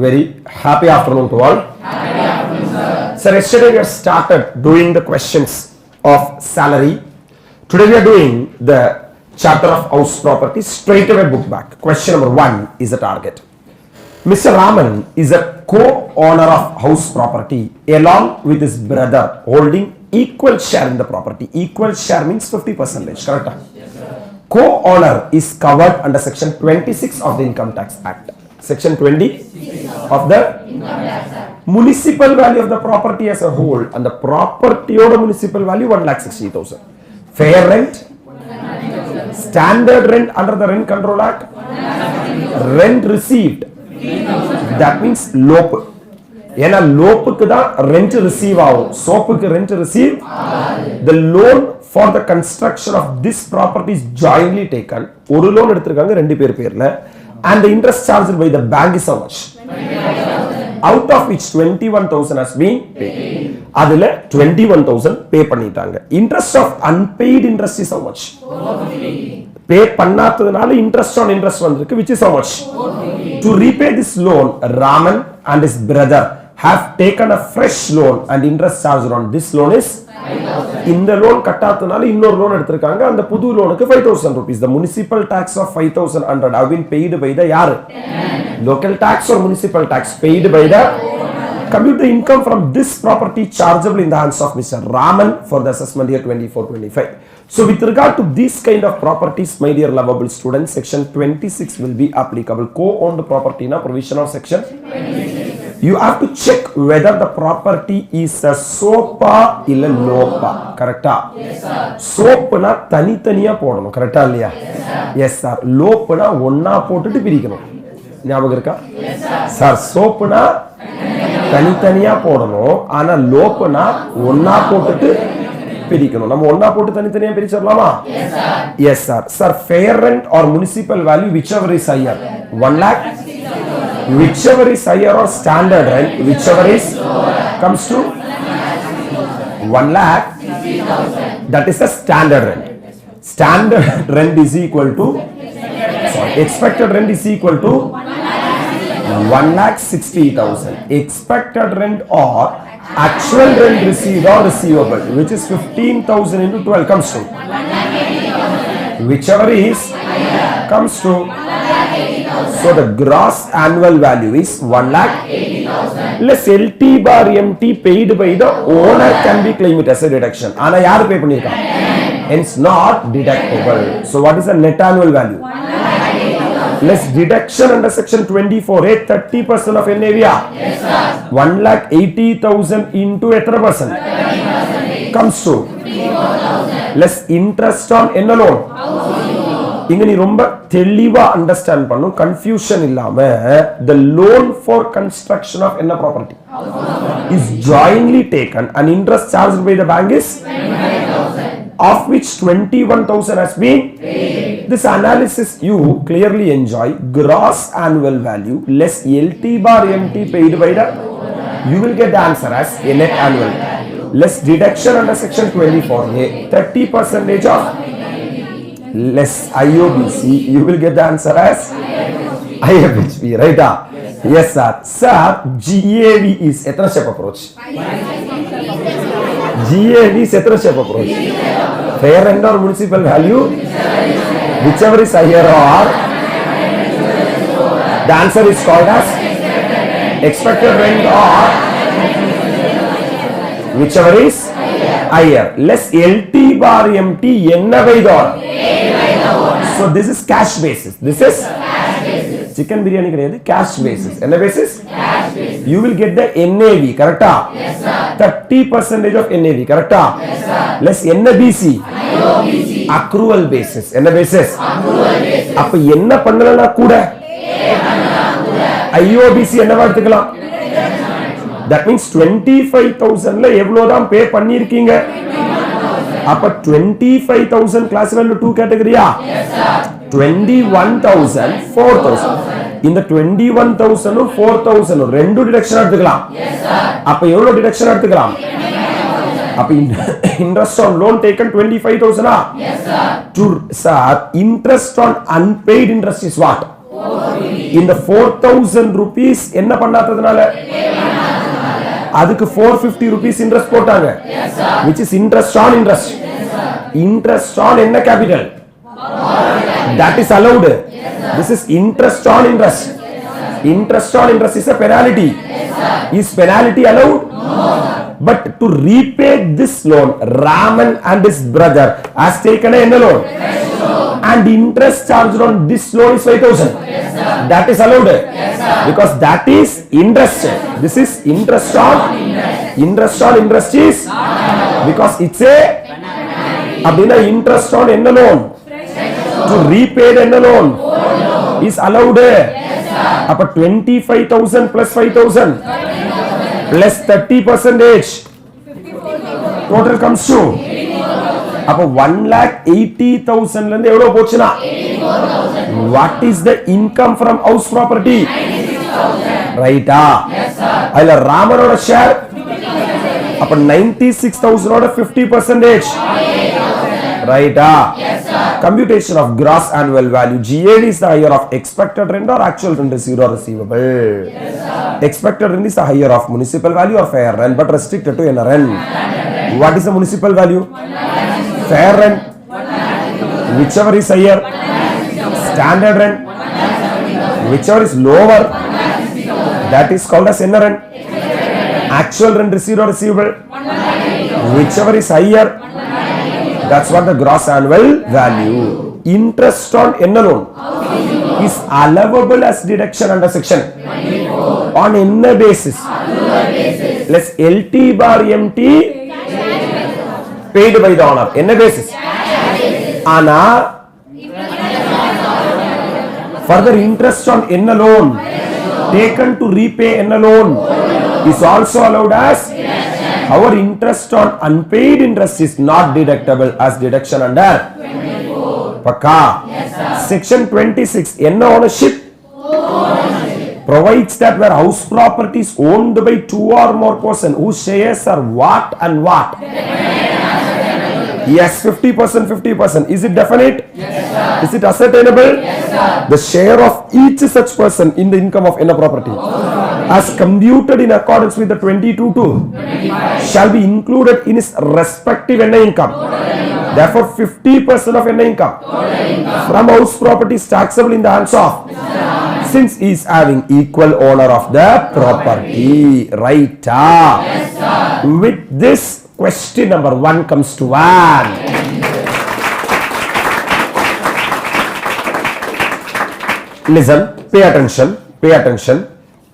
very happy afternoon to all. Happy afternoon, sir. Sir, yesterday we have started doing the questions of salary. Today we are doing the chapter of house property. Straight away book back. Question number 1 is the target. Mr. Raman is a co-owner of house property along with his brother holding equal share in the property. Equal share means 50%. Correct? Yes, sir. Co-owner is covered under section 26 of the Income Tax Act. Section 20 of the Income Tax Act. municipal value of the property as a whole and the property or municipal value 1,60,000. Fair rent, standard rent under the Rent Control Act, rent received, that means lope. ஏன்னா லோப்புக்கு தான் rent receive ஆகும், சோப்புக்கு rent receive. The loan for the construction of this property is jointly taken. ஒரு loan எடுத்திருக்காங்க ரெண்டு பேர் பேர்ல, and the interest charged by the bank is how much? Out of which 21,000 has been paid. அதுல 21,000 pay பண்ணிட்டாங்க. Interest of unpaid interest is how much? Pay பண்ணாததுனால interest on interest வந்திருக்கு, which is how much? To repay this loan, Raman and his brother have taken a fresh loan and interest charged on this loan is 5,000. இந்த loan கட்டாததுனால இன்னொரு loan எடுத்திருக்காங்க, அந்த புது லோனுக்கு 5,000 rupees. The municipal tax of 5,100 have been paid by the யாரு? Local tax or municipal tax paid by the compute the income from this property chargeable in the hands of Mr. Raman for the assessment year 24-25. So with regard to these kind of properties, my dear lovable students, section 26 will be applicable. Co-owned property na provision of section 26. You have to check whether the property is a sopa illa lopa. Correct? Yes, sir. Soap na tani taniya போடணும். Correct இல்லையா? Yes, sir. Loop na ஒண்ணா போட்டுட்டு பிரிக்கணும். ஞாபகம் இருக்கா? Yes, sir. Sir, soap na தனித்தனியா போடணும், ஆனா லோப்னா ஒண்ணா போட்டுட்டு பிரிக்கணும். நம்ம ஒண்ணா போட்டு தனித்தனியா பிரிச்சிரலாமா? Yes, sir. Yes, sir. Sir, fair rent or municipal value, whichever is higher, 1 lakh, whichever is higher, or standard rent, whichever is comes to 1 lakh, that is a standard rent. Standard rent is equal to, expected rent is equal to 1,60,000. Expected rent or actual rent received or receivable, which is 15,000 into 12 comes to, whichever is comes to. So the gross annual value is 1,80,000 less LT bar MT paid by the owner can be claimed as a deduction. ஆனா யாரு pay பண்ணிருக்கா? Hence not deductible. So what is the net annual value? Less deduction under section 24A, 30% of NAV. Yes, sir. 1,80,000 into எத்தனை percent? 30% comes to 54,000 less interest on என்ன loan? இங்க நீ ரொம்ப தெளிவா understand பண்ணும், கன்ஃபியூஷன் இல்லாம. The loan for construction of என்ன property is jointly taken and interest charged by the bank is 25,000, of which 21,000 has been paid. This analysis you clearly enjoy. Gross annual value less LT bar MT paid by the, you will get the answer as a net annual less deduction under section 24A, 30% of less IOBC, you will get the answer as IFHB, right? Yes, sir. Sir, GAV is etra step approach. GAV is etra step approach. Fair rent or municipal value, whichever is higher, or the answer is called as expected rent or whichever is higher less LT bar MT enna by the owner. So this is cash basis. This is chicken biryani கிடையாது, cash basis. என்ன basis? Cash basis. You will get the NAV, correct? Yes, sir. 30% of NAV, correct? Yes, sir. Less NBC, IOBC, accrual basis. என்ன basis? Accrual basis. அப்ப என்ன பண்ணலனா கூட IOBC என்னவா எடுத்துக்கலாம்? That means 25,000ல எவ்வளவுதான் பே பண்ணிருக்கீங்க? அப்ப 25,000 class value 2 category-யா? Yes, sir. 21,000, 4,000. இந்த 21,000 4,000 ரெண்டு டிடக்ஷன் எடுத்துக்கலாம். Yes, sir. அப்ப எவ்வளவு டிடக்ஷன் எடுத்துக்கலாம்? அப்ப interest on loan taken 25,000. Yes, sir. To sir, interest on unpaid interest is what? 450. இந்த 4000 rupees என்ன பண்ணாததுனால அதுக்கு 450 rupees interest போட்டாங்க. Which is interest on interest. Interest on என்ன capital? That is allowed. This is interest on interest. Interest on interest is a penalty. Is penalty allowed? But to repay this loan, Raman and his brother has taken a loan. And interest charged on this loan is 5,000. That is allowed. Because that is interest. This is interest on interest is because it's a abdina interest on என்ன loan to repay the loan is allowed. அப்ப 25,000 plus 5,000 plus 30% total comes to அப்ப 1,80,000 ல இருந்து எவ்வளவு போச்சுனா what is the income from house property? Right அதுல ராமனோட share அப்ப 96,000 ஓட 50% right computation of gross annual value. GAD is the higher of expected rent or actual rent received or receivable. Expected rent is the higher of municipal value or fair rent but restricted to NRN. What is the municipal value? Fair rent, whichever is higher. Standard rent, whichever is lower, that is called as NRN. Actual rent received or receivable, whichever is higher, that's what the gross annual value. Interest on என்ன loan is allowable as deduction under section 24. On என்ன basis? Less LT bar MT paid by the owner. என்ன basis? ஆனா further interest on என்ன loan taken to repay என்ன loan is also allowed as our interest on unpaid interest is not deductible as deduction under 24. Pakka. Section 26 என்ன ownership provides that where house property is owned by two or more persons whose shares are what and what. Yes, 50%, 50%. Is it definite? Yes, sir. Is it ascertainable? Yes, sir. The share of each such person in the income of any property as computed in accordance with the 22(2) shall be included in his respective income. Therefore, 50% of income from house property is taxable in the hands of since he is having equal owner of the property. Right? Yes, sir. With this, question number 1 comes to 1. Listen, pay attention.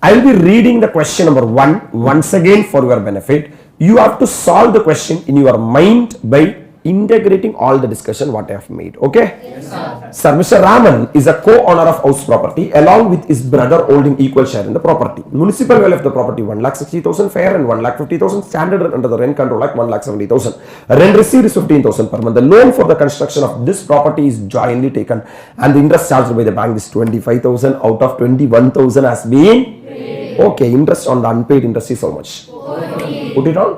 I will be reading the question number 1 once again for your benefit. You have to solve the question in your mind by integrating all the discussion what I have made. Okay? Yes, sir. Sir, Mr. Raman is a co-owner of house property along with his brother holding equal share in the property. Municipal value of the property 1,60,000, fair and 1,50,000, standard rent under the rent control act 1,70,000. Rent received is 15,000 per month. The loan for the construction of this property is jointly taken and the interest charged by the bank is 25,000 out of 21,000 has been paid. Okay, interest on the unpaid interest is how much? 40. Put it on.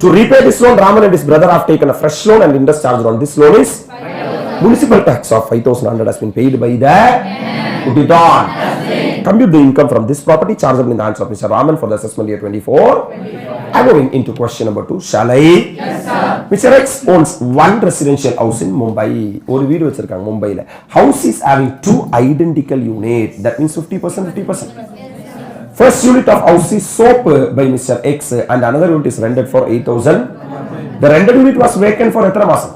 To repay this loan, Raman and his brother have taken a fresh loan and interest charged on this loan is 5,000. Municipal tax of 5,100 has been paid by the put it on. Compute the income from this property chargeable in the hands of Mr. Raman for the assessment year 24. I'm moving into question number 2. Shall I? Yes, sir. Mr. X owns one residential house in Mumbai. ஒரு வீடு வச்சிருக்காங்க மும்பைல. House is having two identical units. That means 50%, 50%. First unit of house is soap by Mr. X and another unit is rented for 8,000. The rented unit was vacant for etra masam.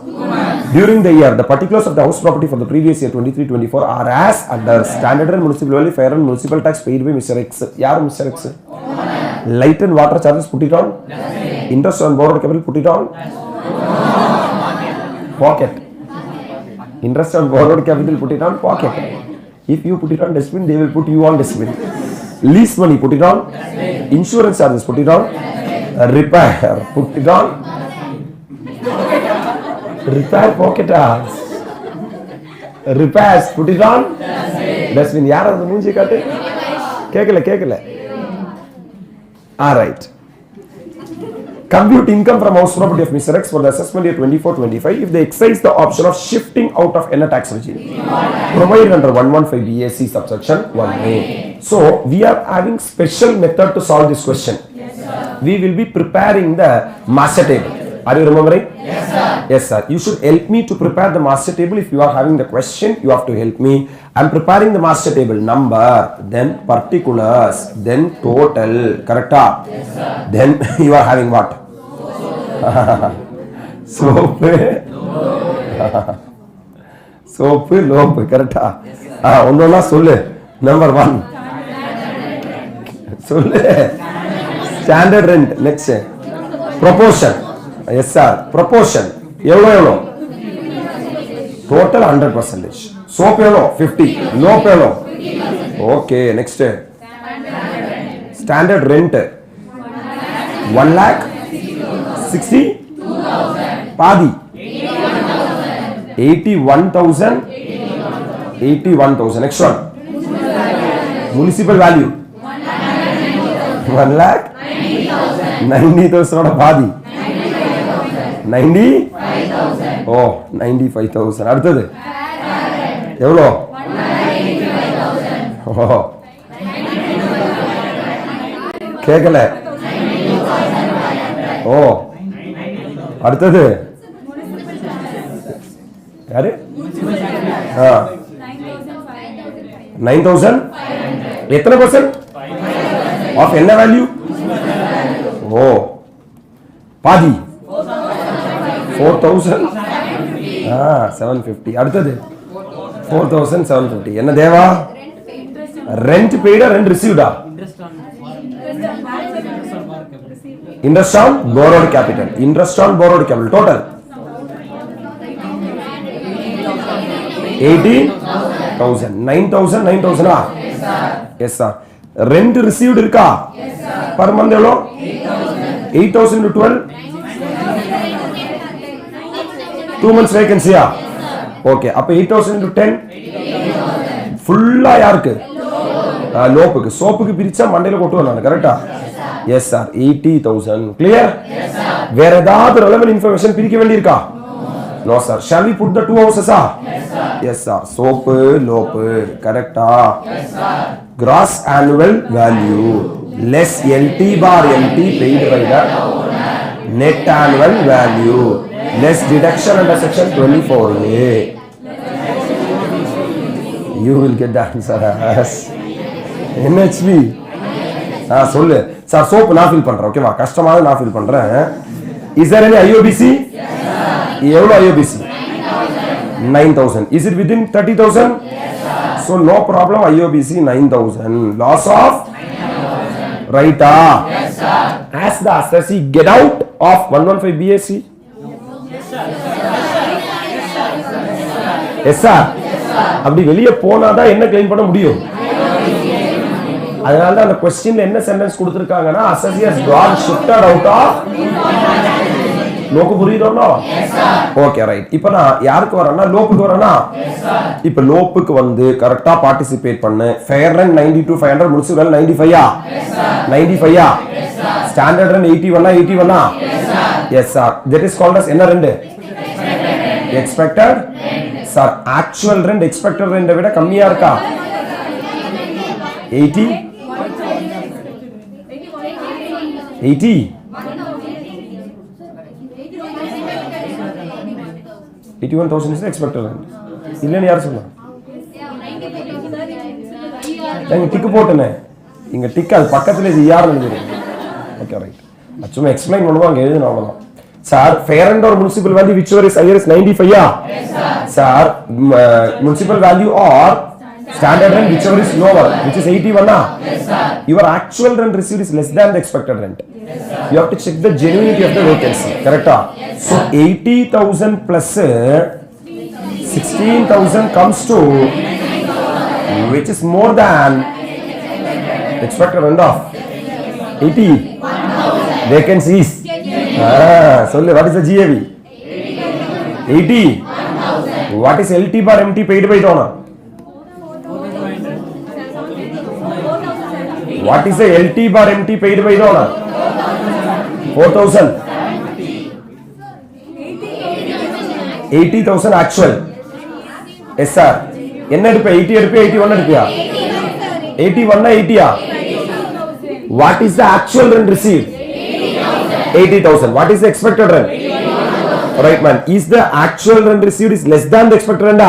During the year, the particulars of the house property for the previous year 23-24 are as under standard and municipal value, fair and municipal tax paid by Mr. X. Yaar Mr. X? Light and water charges, put it on. Interest on borrowed capital, put it on. Pocket. Interest on borrowed capital, put it on pocket. If you put it on dustbin, they will put you on dustbin. Lease money, put it on. Insurance charges, put it on. Repair, put it on. Repair pocket hours. Repairs, put it on. Dustbin. Yaar அந்த மூஞ்சி காட்டு. கேக்கல. All right. Compute income from house property of Mr. X for the assessment year 24-25 if they exercise the option of shifting out of any tax regime provided under 115 BAC subsection 1A. So we are having special method to solve this question. Yes, sir. We will be preparing the master table. Are you remembering? Yes, sir. Yes, sir. You should help me to prepare the master table. If you are having the question, you have to help me. I am preparing the master table. Number, then particulars, then total. Correct? Yes, sir. Then you are having what? Soap. Soap, lope. Correct? Onnona sollu. Number 1. Sollu. Standard rent. Next. Proportion. Yes, sir. Proportion. Evo. Total 100%. Soap 50. Lope. Okay. Next. Standard rent. 1 lakh 60. Padi. 81,000. 81,000. Next one. Municipal value. 1 lakh 90,000. Padi. 95,000. Oh, 95,000. அடுத்தது எவ்வளோ? ஓ கேட்கல. ஓ அடுத்தது யாரு? 9,000. எத்தனை percent of என்ன வேல்யூ? ஓ பாதி 4,750. அடுத்தது 4,750. என்ன தேவா? ரெண்ட் பெய்டா ரெண்ட் ரிசீவ்டா? Interest on borrowed capital. Interest on borrowed capital. Total 18,000. 9,000 yes sir. Rent received இருக்கா? பர் மந்த் எவ்வளோ? 8,000 to 12. 2 months vacancy. Okay. அப்ப 8,000 into 10 ஃபுல்லா யாருக்கு? லோப்புக்கு. சோப்புக்கு பிரிச்சா மண்டையில கொட்டுவேன் நான். கரெக்டா? Yes sir. 80,000. கிளியர்? வேற ஏதாவது ரெலவென்ட் இன்ஃபர்மேஷன் பிரிக்க வேண்டியிருக்கா? No sir. Shall we put the two houses? Yes sir. SOP LOP. கரெக்டா? Gross annual value less LT for LT paid by the net annual value less deduction under section 24A. You will get the answer as NHV. சொல்லு sir. Soap நான் fill பண்றேன். ஓகேவா? கஷ்டமாக நான் fill பண்றேன். Is there any IOBC? எவ்வளோ IOBC? 9,000. Is it within 30,000? So no problem. IOBC 9,000. Loss of right? Yes, sir. As the assessee get out of 115 BAC? Yes, sir. அப்படி வெளியே போனாதான் என்ன கிளைம் பண்ண முடியும்? அதனால தான் அந்த क्वेश्चनல என்ன சென்டென்ஸ் கொடுத்திருக்காங்கன்னா assessee has got shifted out of. லோக்கு புரியுதோ? Okay right. இப்போ நான் யாருக்கு வரேன்னா லோப்புக்கு வரேனா? இப்போ லோப்புக்கு வந்து கரெக்டா பார்ட்டிசிபேட் பண்ணு. Fair rent 92,500. Municipal 95 95 standard rent 81 81 yes sir. That is called as என்ன rent? Expected sir. Actual rent expected ரெண்டை விட கம்மியா இருக்கா? 80 81,000 is the expected rent. இல்லைன்னு யார் சொன்னா? நான் டிக்கு போட்டேனே. இங்க டிக் அது பக்கத்துல இது யார் எழுதுறீங்க? Okay right. சும்மா எக்ஸ்பிளைன் பண்ணுவோம். அங்க எழுதுன அவ்வளவுதான். Sir fair and or municipal value which is higher is 95. Yes sir. Sir municipal value or standard rent whichever is lower which is 81. Yes sir. Your actual rent received is less than the expected rent. Yes sir. You have to check the genuinity of the vacancy. Correct? Yes, so 80,000 plus 16,000 comes to which is more than expected rent of 80 vacancies. Sollu what is the GAV? 80. What is LT bar MT paid by the owner? What is the LT bar MT paid by the owner? 4,000. 80,000 actual. Yes sir. என்ன எடுப்ப 80 எடுப்ப 81 எடுப்பியா 81 80 What is the actual rent received? 80,000. What is the expected rent? Right man. Is the actual rent received is less than the expected rent?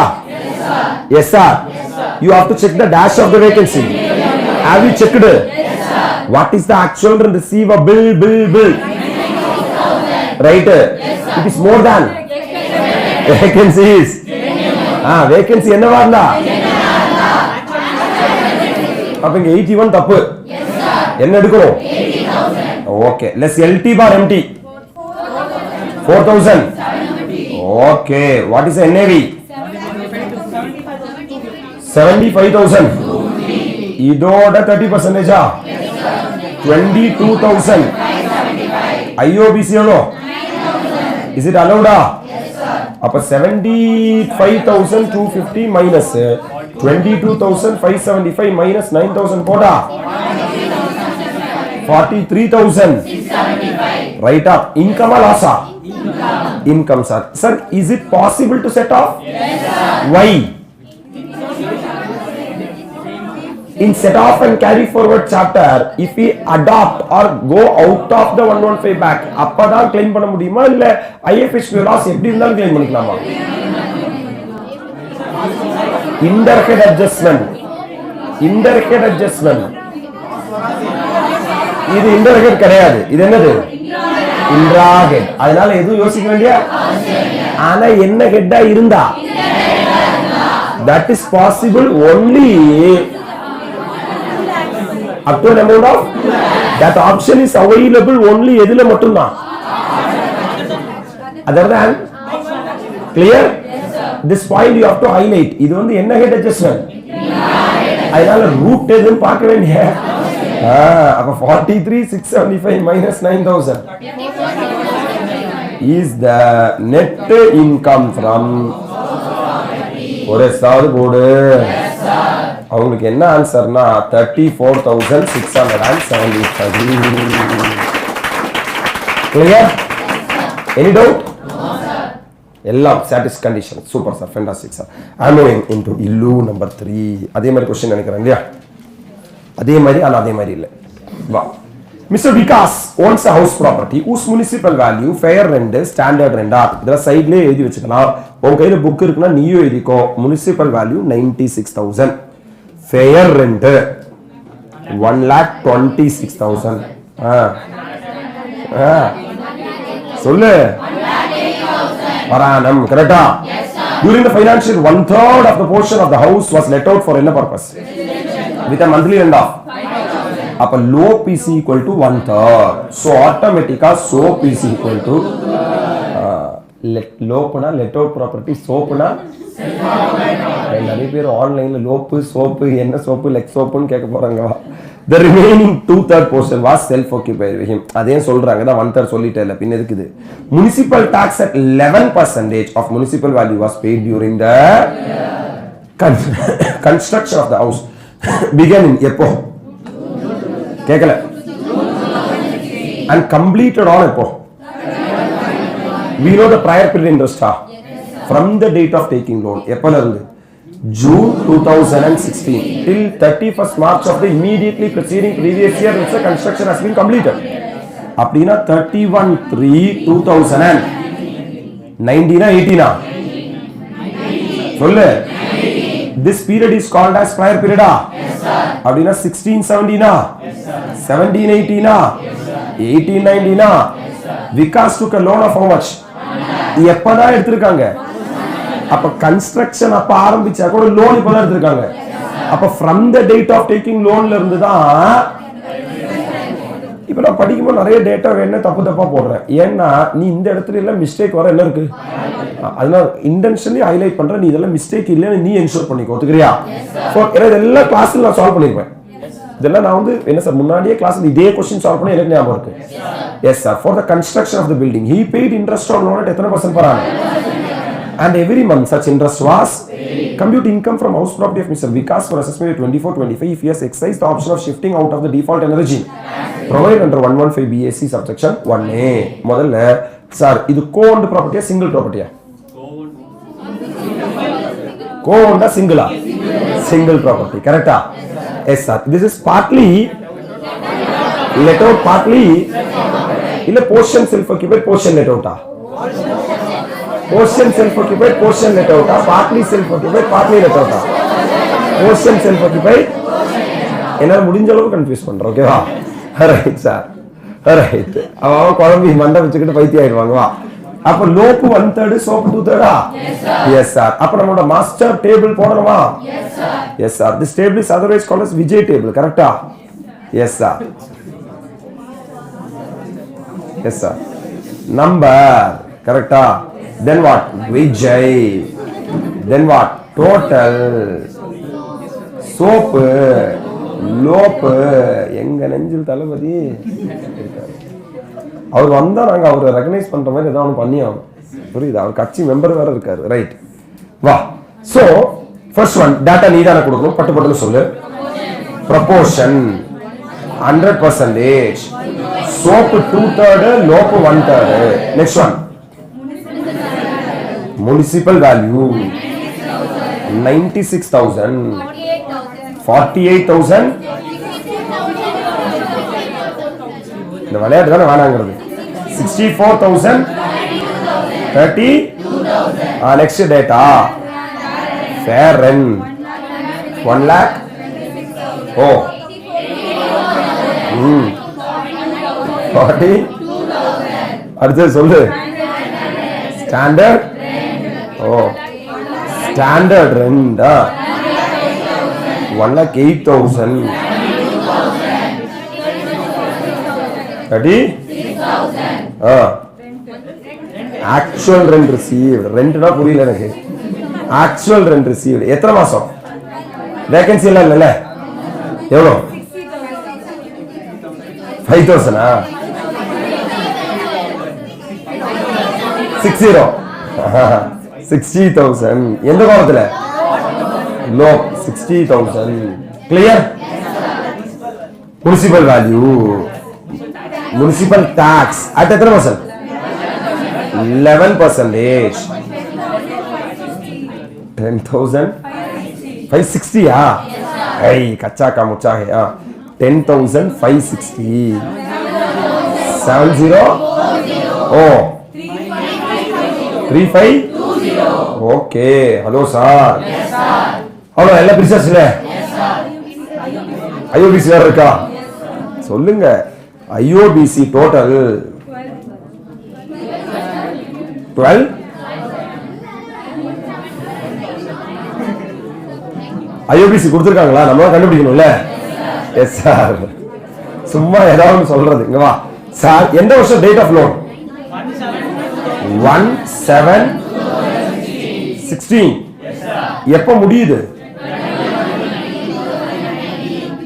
Yes sir. You have to check the dash of the vacancy. Have you checked it? What is the actual rent receivable? Bill. Right? It is more than vacancy is. Vacancy என்னவா இருந்தா? அப்ப இங்க 81 தப்பு. என்ன எடுக்கணும்? 80,000. Okay. Let's LT bar empty. 4,000. Okay. What is the NAV? 75,000. இதோட 30% 22,000. IOBC எவ்வளோ? Is it allowed? அப்ப 75,250 minus 22,575 minus 9,000 போடா 43,675. Right up. Income or loss? Income sir. Sir, is it possible to set off? Yes sir. Why? In set off and carry forward chapter, if we adopt or go out of the 115 back, அப்பதான் claim பண்ண முடியுமா இல்ல IFHB loss எப்படி இருந்தாலும் claim பண்ணிக்கலாமா? Indirect adjustment. இது indirect கிடையாது. இது என்னது? Indirect. அதனால எதுவும் யோசிக்க வேண்டிய ஆனா என்ன ஹெட்டா இருந்தா that is possible only up to an amount of that option is available only எதுல மட்டும்தான் other than clear this point you have to highlight இது வந்து என்ன head adjustment அதனால root எதுன்னு பார்க்க வேண்டிய அப்ப 43,675 minus 9,000 is the net income from ஒரு சாது போடு அவங்களுக்கு என்ன ஆன்சர்னா 34,675. Clear? Any doubt? No sir. எல்லாம் satisfied condition. Super sir, fantastic sir. I'm moving into illu number 3. அதே மாதிரி क्वेश्चन நினைக்கிறேன் இல்லையா? அதே மாதிரி ஆனா அதே மாதிரி இல்ல. வா. Mr. Vikas owns a house property whose municipal value, fair rent, standard rent இதெல்லாம் சைடுலயே எழுதி வச்சுக்கலாம். உங்க கையில புக் இருக்குன்னா நீயும் எழுதிக்கோ. Municipal value 96,000. Fair rent 1,26,000. சொல்லு per annum. Correct? During the financial 1/3 of the portion of the house was let out for என்ன purpose? With a monthly rent of அப்ப LOP is equal to 1/3. So automatically SOP is equal to LOPனா let out property, SOPனா நிறைய பேர் ஆன்லைன்ல லோப்பு soap என்ன soap leg சோப்புன்னு கேட்க போறாங்க. The remaining 2/3 portion was self occupied with him. அதே சொல்றாங்க தான் 1/3 சொல்லிட்டே இல்ல பின்ன இருக்குது. Municipal tax at 11% of municipal value was paid during the construction of the house. Began in எப்போ கேட்கல and completed on எப்போ we know the prior period interest from the date of taking loan எப்பல இருந்து June 2016 till 31st March of the immediately preceding previous year which the construction has been completed அப்படினா 31/3/2019 18 சொல்லு this period is called as prior period yes sir அப்படினா 16-17 yes sir 17-18 yes sir 18-19 yes sir Vikas took a loan of how much எப்பதா எடுத்துட்டாங்க அப்ப construction அப்ப ஆரம்பிச்சா கூட loan இப்பதான் எடுத்துட்டாங்க அப்ப from the date of taking loanல இருந்து தான் இப்ப நான் படிக்கும்போது நிறைய டேட்டா வேணும் தப்பா போடுறேன் ஏன்னா நீ இந்த இடத்துல எல்லாம் மிஸ்டேக் வர என்ன இருக்கு அதனால இன்டென்ஷனலி ஹைலைட் பண்ற நீ இதெல்லாம் மிஸ்டேக் இல்லன்னு நீ என்ஷூர் பண்ணிக்கோ ஒத்துக்கறியா சோ எல்லா கிளாஸ்ல நான் சால்வ் பண்ணிருப்பேன் இதெல்லாம் நான் வந்து என்ன சார் முன்னாடியே கிளாஸ்ல இதே क्वेश्चन சால்வ் பண்ணி எனக்கு ஞாபகம் இருக்கு yes sir for the construction of the building he paid interest on loan at எத்தனை % per annum and every month such interest was compute income from house property of Mr. Vikas for assessment 24-25 if he has exercised the option of shifting out of the default energy Provide under 115 BAC subsection 1A. முதல்ல sir இது co-owned property single property co-owned single single property correct yes sir this is partly let out partly இல்ல portion self occupied portion let out portion self occupied portion let out partly self occupied partly let out portion self occupied என்னால முடிஞ்ச அளவுக்கு confuse பண்றேன் ஓகேவா right sir right அவன் குழம்பி மண்டை வச்சுக்கிட்டு பைத்தியம் ஆயிடுவாங்க வா அப்ப லோப்பு 1/3 சோப்பு 2/3 எஸ் சார் அப்ப நம்மளோட மாஸ்டர் டேபிள் போடணுமா yes sir this table is otherwise called as Vijay table கரெக்ட்டா yes sir yes sir number கரெக்ட்டா then what Vijay then what total SOP LOP எங்க நெஞ்சில் தளபதி அவர் வந்தா நாங்க அவரை ரெகனைஸ் பண்ற மாதிரி ஏதாவது ஒன்று பண்ணி ஆகணும் புரியுது அவர் கட்சி மெம்பர் வேற இருக்காரு ரைட் வா சோ ஃபர்ஸ்ட் ஒன் டேட்டா நீதான கொடுக்கணும் பட்டு பட்டுன்னு சொல்லு proportion 100% soap 2/3 லோப்பு 1/3 next one municipal value 96,000 48,000 இந்த விளையாட்டு தானே வேணாங்கிறது 64,000 30 next data fair rent 1 lakh oh 40 அடுத்து சொல்லு standard oh standard rent 1,08,000 actual rent received rent na puriyala enakku actual rent received எத்தனை மாசம் வேகன்சி எல்லாம் இல்லல எவ்வளோ 5,000 60,000 எந்த காலத்துல low 60,000 clear municipal value municipal tax at எத்தனை percent 11% 10,000 560 hey कच्चा का मुच्चा है 10,560 70 oh 35 okay hello sir yes sir hello எல்லாம் பிரிச்சாச்சு இல்ல yes sir IOBC வேற இருக்கா சொல்லுங்க IOBC total 12 IOBC கொடுத்திருக்காங்களா நம்ம கண்டுபிடிக்கணும்ல எஸ் சார் சும்மா ஏதாவது சொல்றது இங்க வா சார் எந்த வருஷம் டேட் ஆஃப் லோன் 17/16 எப்ப முடியுது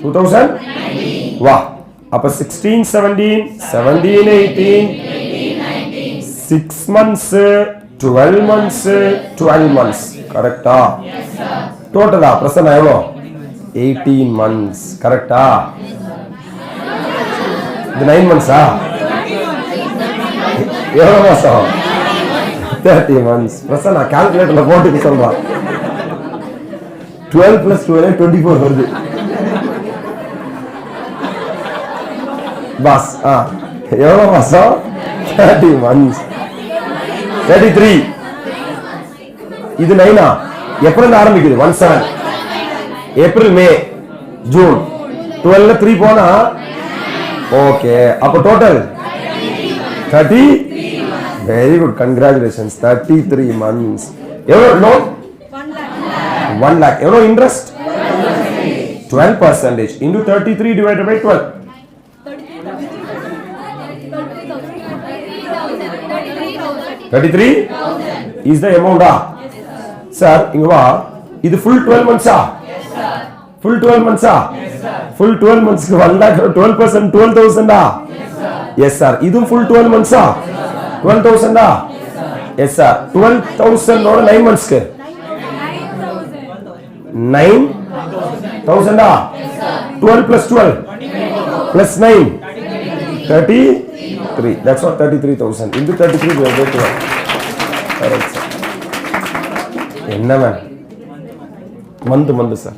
2000 வா அப்ப 16 17 17 18 6 months 12 months 12 months கரெக்ட்டா டோட்டலா பிரசன்னா எவ்வளோ 18 months கரெக்ட்டா இது 9 months எவ்வளவு மாசம் 30 months பிரசன்னா கால்குலேட்டர்ல போட்டு சொல்றா 12 plus 12 24 வருது பாஸ் எவ்வளவு மாசம் 30 months 33 இது 9 எப்பல இருந்து ஆரம்பிக்குது 17 ஏப்ரல் மே ஜூன் 12 ல 3 போனா ஓகே அப்ப total 30 very good congratulations 33 months எவ்வளவு லோன் 1 lakh எவ்வளவு interest 12% into 33 divided by 12 33 is the amount sir inga va idu full 12 months yes sir full 12 months yes sir full 12 months ku 1 lakh 12% 12,000 yes sir yes sir idu full 12 months 12,000 yes sir 12,000 oda 9 months ku 9,000 yes sir 12 plus 12 plus 9 33. That's what 33,000. Into 33 we are going to. Alright, sir. Enna man? Month, sir.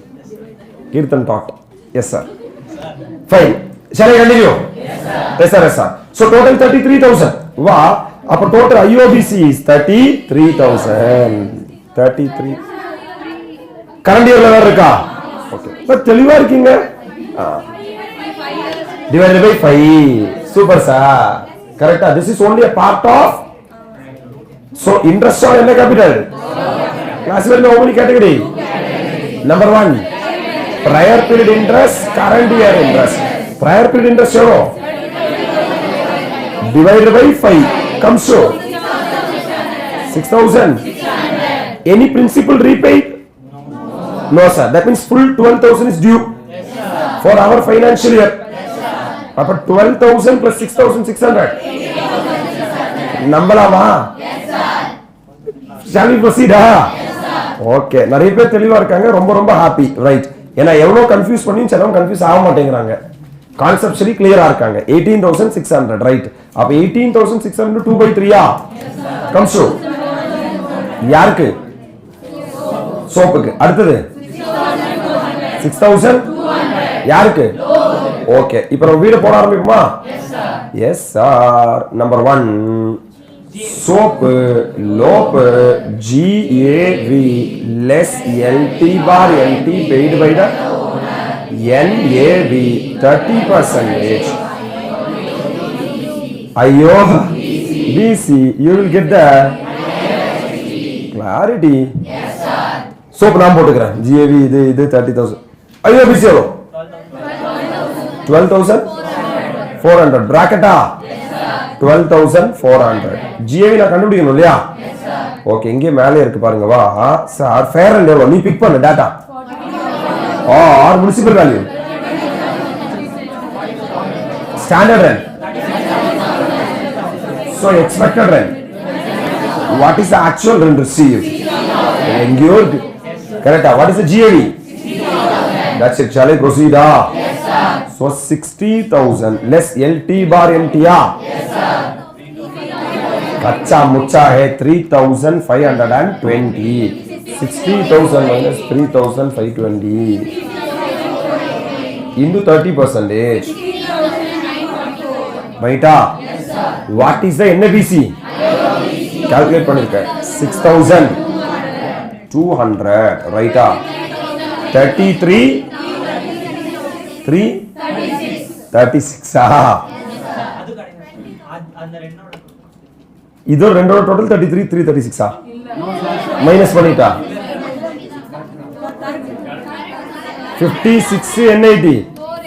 Kirtan taught. Yes, sir. Fine. Shall I continue? Yes, sir. So total 33,000. Wow. Our total IOBC is 33,000. 33. Current year level இருக்கா? Okay. But தெளிவா இருக்கீங்க? Divided by 5. Super, sir. Correct. This is only a part of. So interest on என்ன capital? Classified how many category? Number 1. Prior period interest, current year interest. Prior period interest எவ்வளோ? Divided by 5. Comes to 6,000. Any principal repaid? No, sir. That means full 12,000 is due for our financial year. But 12,000 plus 6,600. நம்பலாமா? Shall we proceed? Okay. நிறைய பேர் தெளிவா இருக்காங்க. ரொம்ப happy. Right. ஏன்னா எவ்வளோ confuse பண்ணி சிலவங்க கன்ஃபியூஸ் ஆக மாட்டேங்கிறாங்க. கான்செப்சுவலி கிளியரா இருக்காங்க. 18,600. ரைட். அப்ப 18,600 2 by 3 comes to யாருக்கு? சோப்புக்கு. அடுத்தது 6,200 யாருக்கு? ஓகே. இப்போ நம்ம வீடியோ போட ஆரம்பிப்போமா? Yes sir. Number 1 SOP LOP GAV less LT bar LT paid by the NAV 30%. Ayyo BC you will get the clarity. Yes sir. Soap நான் போட்டுக்கிறேன். GAV இது 30,000. ஐயோ BC எவ்வளோ? 12,400. பிராக்கெட்டா? 12,400. GAV நான் கண்டுபிடிக்கணும் இல்லையா? ஓகே. இங்கே மேலே இருக்கு பாருங்க. வா சார். ஃபேர் அண்ட் எவ்வளோ? நீ பிக் பண்ணு data. Or municipal value standard rent. So expected rent. What is the actual rent received? எங்கேயோ இருக்கு. கரெக்டா? What is the GAV? That's it. Shall I proceed? Yes sir. So 60,000 less LT bar NT. Yes sir. कच्चा मुच्चा है 3,520. 60,000 minus 3,520 into 30%. Maita. What is the NBC? Calculate பண்ணிருக்கேன். 6,200. ரைட்டா? 33 36 இது ரெண்டோட total 33 336 minus பண்ணிட்டா 56 N80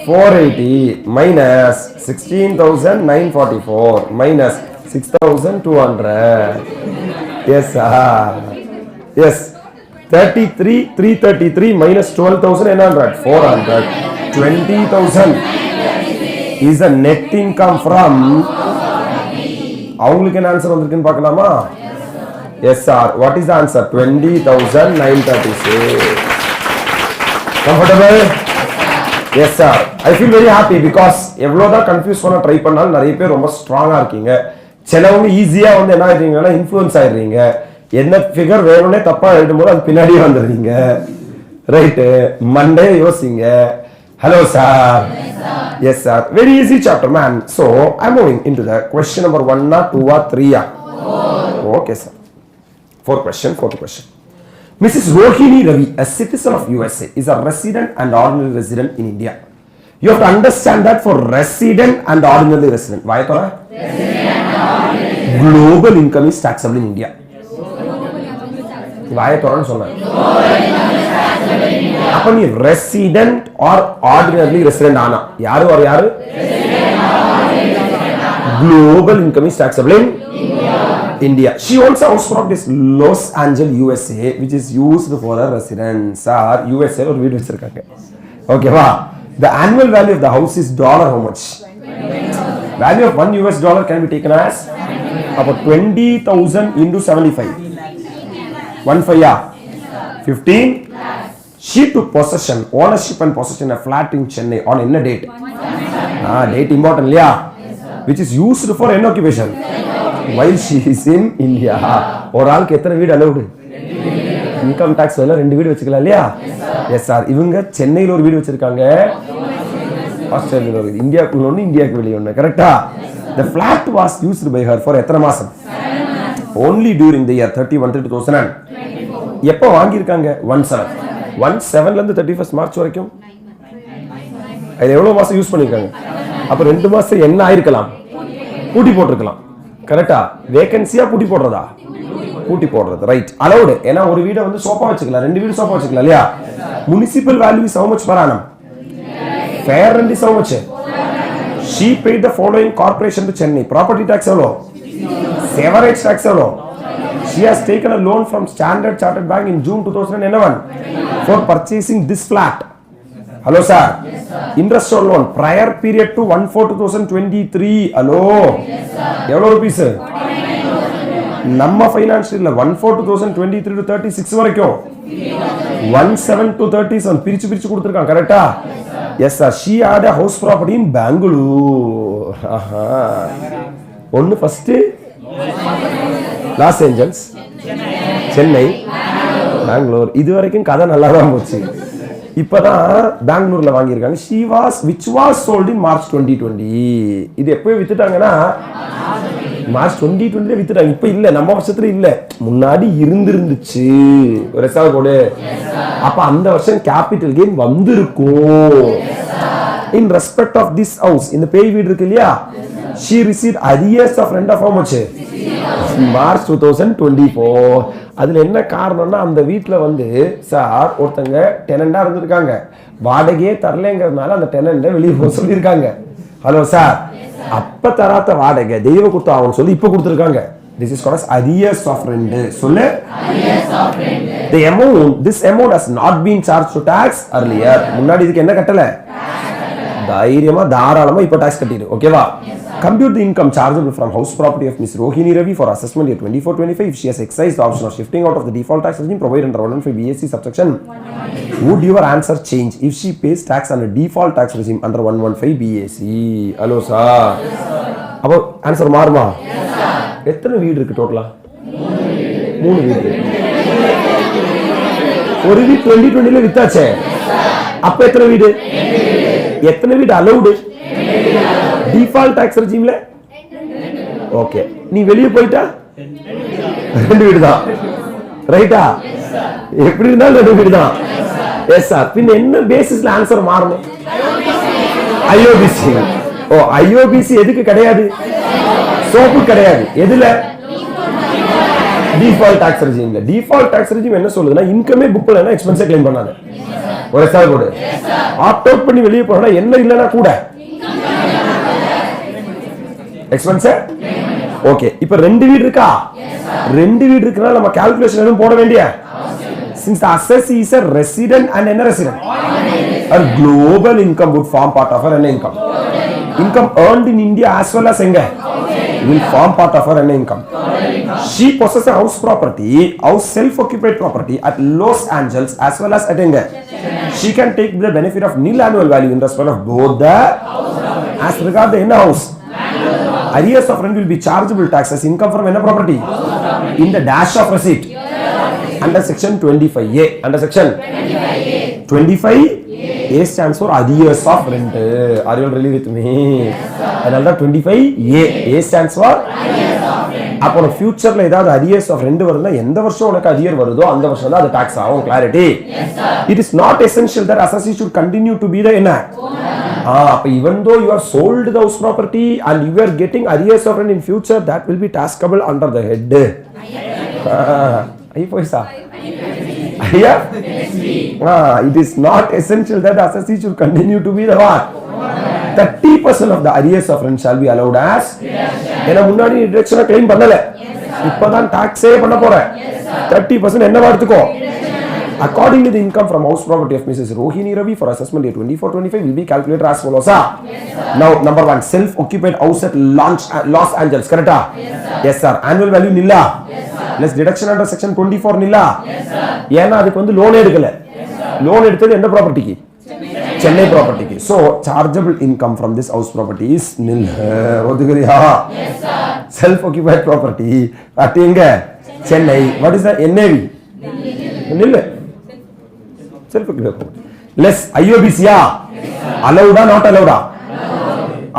480 minus 16,944 minus 6,200. Yes sir. Yes. 33 333 minus 12,800 400. 20,000 is the net income from. அவங்களுக்கு என்ன answer வந்திருக்குன்னு பார்க்கலாமா? Yes sir. What is the answer? 20,936. Comfortable? Yes sir. I feel very happy because எவ்வளவுதான் கன்ஃபியூஸ் பண்ண ட்ரை பண்ணாலும் நிறைய பேர் ரொம்ப ஸ்ட்ராங்கா இருக்கீங்க. சிலவங்க ஈஸியா வந்து என்ன ஆயிடுறீங்கன்னா இன்ஃப்ளூயன்ஸ் ஆயிடுறீங்க. என்ன ஃபிகர் வேணும்னே தப்பா எழுதும்போது அது பின்னாடியே வந்துடுறீங்க. ரைட்டு. மண்டே யோசிங்க. Hello sir. Yes sir. Very easy chapter man. So I'm moving into the question number 1 or 2 or 3. Okay sir. Fourth question. Mrs. Rohini Ravi, a citizen of USA, is a resident and ordinary resident in India. You have to understand that for resident and ordinary resident. Why Tora? Global income is taxable in India. Why Tora சொன்னேன். அப்ப நீ resident R ordinary resident ஆனா யாரு ஒரு யாரு global income is taxable in India. She owns a house property in Los Angeles, USA, which is used for her residence. Or USA ஒரு வீடு வச்சிருக்காங்க. ஓகேவா? The annual value of the house is dollar how much? Value of $1 can be taken as about 20,000 into 75. 15 15. She took possession, ownership and possession of a flat in Chennai on என்ன date? Date important இல்லையா? which is used for an occupation while she is in India. ஒரு ஆளுக்கு எத்தனை வீடு allowed? Income tax வேலை 2 வீடு வச்சுக்கலாம் இல்லையா? Yes sir. இவங்க சென்னையில் ஒரு வீடு வச்சிருக்காங்க, ஆஸ்திரேலியாவில் ஒரு, இந்தியாவுக்குள்ள ஒன்று, இந்தியாவுக்கு வெளியே ஒன்று. கரெக்டா? The flat was used by her for எத்தனை மாசம்? Only during the year 31-2000. எப்போ வாங்கியிருக்காங்க? 17 இருந்து 31 மார்ச் வரைக்கும் அது எவ்வளவு மாசம் யூஸ் பண்ணிருக்காங்க? அப்ப 2 மாசம் என்ன ஆயிருக்கலாம்? பூட்டி போட்டிருக்கலாம். கரெக்டா? வேகன்சியா பூட்டி போடுறதா? பூட்டி போடுறது. ரைட். அலௌடு. ஏன்னா ஒரு வீடை வந்து சோஃபா வச்சுக்கலாம், 2 வீடு சோஃபா வச்சுக்கலாம் இல்லையா? Municipal value is how much per annum? Fair rent is how much? She paid the following corporation to Chennai. Property tax எவ்வளோ? Severage tax எவ்வளோ? She has taken a loan from Standard Chartered Bank in June 2011 for purchasing this flat. Hello sir. Yes sir. Interest loan prior period to 1/4/2023. Hello. Yes sir. எவ்வளவு rupees? நம்ம ஃபைனான்ஷியல்ல 1/4/2023 to 36 வரைக்கும் 17 to 37 பிரிச்சு கொடுத்திருக்காங்க. கரெக்ட்டா? Yes sir. She had a house property in Bangalore. ஒன்னு first Los Angeles, Chennai, Bangalore. இது வரைக்கும் கதை நல்லா தான் போச்சு. இப்பதான் பெங்களூர்ல வாங்கியிருக்காங்க. which was sold in March 2020. இது எப்போ வித்துட்டாங்கன்னா மார்ச் 2020 வித்துட்டாங்க. இப்ப இல்ல, நம்ம வருஷத்துல இல்ல, முன்னாடி இருந்துச்சு. ஒரு எஸ்ஆர் கோடு. அப்ப அந்த வருஷம் கேபிட்டல் கெயின் வந்திருக்கும். In respect of this house, இந்த பேய் வீடு இருக்கு இல்லையா, she received arrears of rent of how much? March 2024. அதுல என்ன காரணம்னா அந்த வீட்டுல வந்து சார் ஒருத்தங்க டெனண்டா இருந்திருக்காங்க, வாடகையே தரலங்கிறதுனால அந்த டெனண்ட வெளியே போக சொல்லியிருக்காங்க. Hello sir. அப்ப தராத வாடகை தெய்வ குத்து ஆகும்னு சொல்லி இப்ப கொடுத்துருக்காங்க. This is called as arrears of rent. சொல்லு. Arrears of rent. This amount has not been charged to tax earlier. முன்னாடி இதுக்கு என்ன கட்டல? தைரியமா தாராளமா இப்ப டாக்ஸ் கட்டிடு. ஓகேவா? Compute the income chargeable from house property of Miss Rohini Ravi for assessment year 24-25 if she has exercised the option of shifting out of the default tax regime provided under 115 BSc subsection. Would your answer change if she pays tax under default tax regime under 115 BSc? Hello sir. அப்போ answer மாறுமா? எத்தனை வீடு இருக்கு டோட்டலா? 3 வீடு. ஒரு வீடு 2020ல வித்தாச்சே. அப்ப எத்தனை வீடு? எத்தனை வீடு அலௌடு? டிஃபால்ட் டாக்ஸ் ரெஜிம்ல ஓகே. நீ வெளியே போயிட்டா 2 வீடு தான். ரைட்டா? எப்படி இருந்தாலும் 2 வீடு தான். Yes sir. பின்ன என்ன பேசிஸ்ல ஆன்சர் மாறணும்? ஐஓபிசி. ஓ, ஐஓபிசி எதுக்கு கிடையாது? சோப்பு கிடையாது. எதுல? டிஃபால்ட் டாக்ஸ் ரெஜிம்ல. டிஃபால்ட் டாக்ஸ் ரெஜிம் என்ன சொல்லுதுன்னா இன்கமே புக் பண்ணலனா எக்ஸ்பென்ஸை கிளைம் பண்ணாத. ஒரு எஸ்ஆர் கோட். ஆப்ட் அவுட் பண்ணி வெளியே போனா என்ன இல்லனா கூட எக்ஸ்பென்ஸ். ஓகே. இப்போ 2 வீடு இருக்கா? 2 வீடு இருக்கனால நம்ம கால்குலேஷன் எதுவும் போட வேண்டிய. Since the assessee is a resident and a resident, a global income would form part of her income. Income earned in India as well as enga will form part of her income. She possesses a house property, house self-occupied property at Los Angeles as well as at enga. She can take the benefit of nil annual value in respect of both the as regard the in-house. Arrears of rent will be chargeable tax as income from any property in the dash of receipt under section 25A. Under section 25A stands for arrears of rent. Are you really with me? Another 25A. A stands for arrears of rent. அப்போ ஃபியூச்சர்ல ஏதாவது arrears of rent வருதுன்னா எந்த வருஷம் உனக்கு arrear வருதோ அந்த வருஷம் தான் அது டாக்ஸ் ஆகும். Clarity? It is not essential that assessee should continue to be the owner. Even though you have sold the house property and you are getting arrears of rent in future, that will be taxable under the head. It is not essential that assessee should continue to be the what? 30% of the arrears of rent shall be allowed as. ஏன்னா முன்னாடி டிடக்ஷனை claim பண்ணல, இப்பதான் டாக்ஸே பண்ண போறேன். 30% என்னவா எடுத்துக்கோ? According to the income from house property of Mrs. Rohini Ravi for assessment year 24-25 will be calculated as follows. Now number 1, self-occupied house at Los Angeles. Correct? Yes sir. Annual value nilla. Less deduction under section 24 nilla. ஏன்னா அதுக்கு வந்து loan எடுக்கல. Loan எடுத்தது எந்த ப்ராப்பர்ட்டிக்கு? Chennai property. So chargeable income from this house property is nil. ஒதுக்குறியா? Yes sir. Self occupied property at எங்க? Chennai. What is the NAV? nil. Self occupied property. Less IOBC ya? Allowed or not allowed?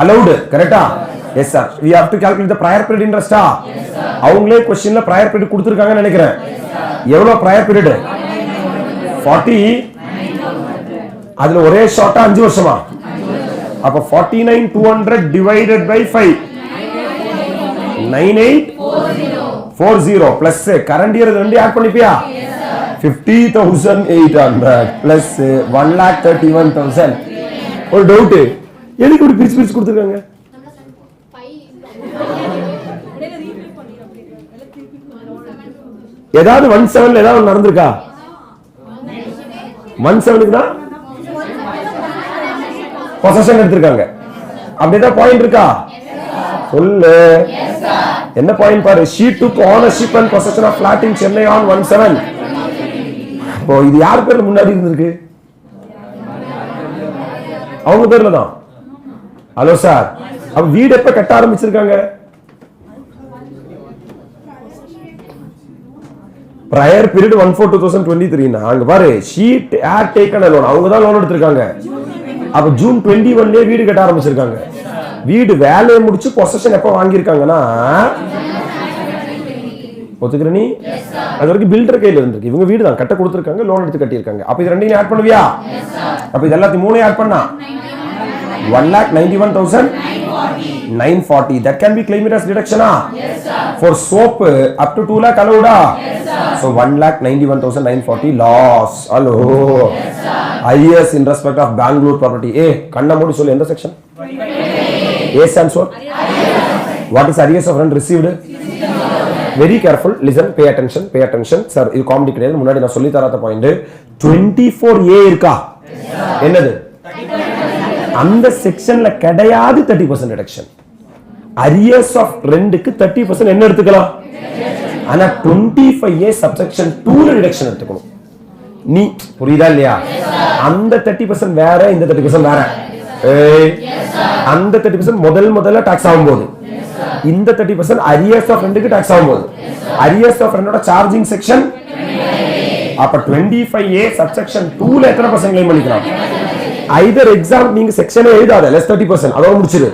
Allowed. Correct? Yes sir. We have to calculate the prior period interest. Yes sir. அவங்களே questionல prior period கொடுத்திருக்காங்கன்னு நினைக்கிறேன். எவ்வளவு prior period? 40. அதுல ஒரே ஷார்ட்டா 5 வருஷமா? அப்ப 49,200 divided by 5. 9840 plus current year ரெண்டு add பண்ணிப்பியா? 50,800 plus 1,31,000. ஒரு டவுட், எதுக்கு இப்படி பிரிச்சு பிரிச்சு கொடுத்துருக்காங்க? ஏதாவது 17 ஏதாவது நடந்திருக்கா? 17க்கு தான் பொசஷன் எடுத்திருக்காங்க. அப்படிதான் பாயிண்ட் இருக்கா? சொல்லு. என்ன பாயிண்ட் பாரு. She took ownership and possession of flat in Chennai on 17. இப்போ இது யார் பேர்ல முன்னாடி இருந்திருக்கு? அவங்க பேர்ல தான். ஹலோ சார், அப்ப வீடு எப்ப கட்ட ஆரம்பிச்சிருக்காங்க? prior period 1/4/2023 னா அங்க பாரு she had taken a loan. அவங்க தான் லோன் எடுத்திருக்காங்க. அப்ப ஜூன் 21 வீடு கட்ட ஆரம்பிச்சிருக்காங்க. வீடு வேலையை முடிச்சு பொசஷன் எப்ப வாங்கியிருக்காங்கன்னா ஒத்துக்கிற நீ? அது வரைக்கும் பில்டர் கையில இருந்திருக்கு. இவங்க வீடு தான் கட்ட கொடுத்திருக்காங்க, லோன் எடுத்து கட்டியிருக்காங்க. அப்ப இது ரெண்டையும் ஆட் பண்ணுவியா? அப்ப இது எல்லாத்தையும் மூணையும் ஆட் பண்ணா 1,91,940. That can be claimed as deduction. Yes sir. For soap up to 2 lakh allowed. Yes sir. So 1,91,940 loss. Hello. Yes sir. IS in respect of Bangalore property. A kanna modi sollu endha section? A stands for what is arrears of rent received? Very careful, listen, pay attention sir. இது comedy கிடையாது. முன்னாடி நான் சொல்லி தராத point 24A இருக்கா? என்னது? அந்த செக்ஷன்ல கிடையாது 30% டிடக்ஷன். arrears of rentக்கு 30% என்ன எடுத்துக்கலாம்? ஆனா 25A subsection 2 ல டிடக்ஷன் எடுத்துக்கணும். நீ புரியுதா இல்லையா? அந்த 30% வேற, இந்த 30% வேற. அந்த 30% முதல்ல டாக்ஸ் ஆகும்போது, இந்த 30% arrears of rentக்கு டாக்ஸ் ஆகும்போது, arrears of rentோட சார்ஜிங் செக்ஷன். அப்ப 25A subsection 2 ல எத்தனை % கிளைம் பண்ணிக்கலாம்? either எக்ஸாம் நீங்க செக்ஷனே எழுதாத, less 30% அதோட முடிச்சிரு.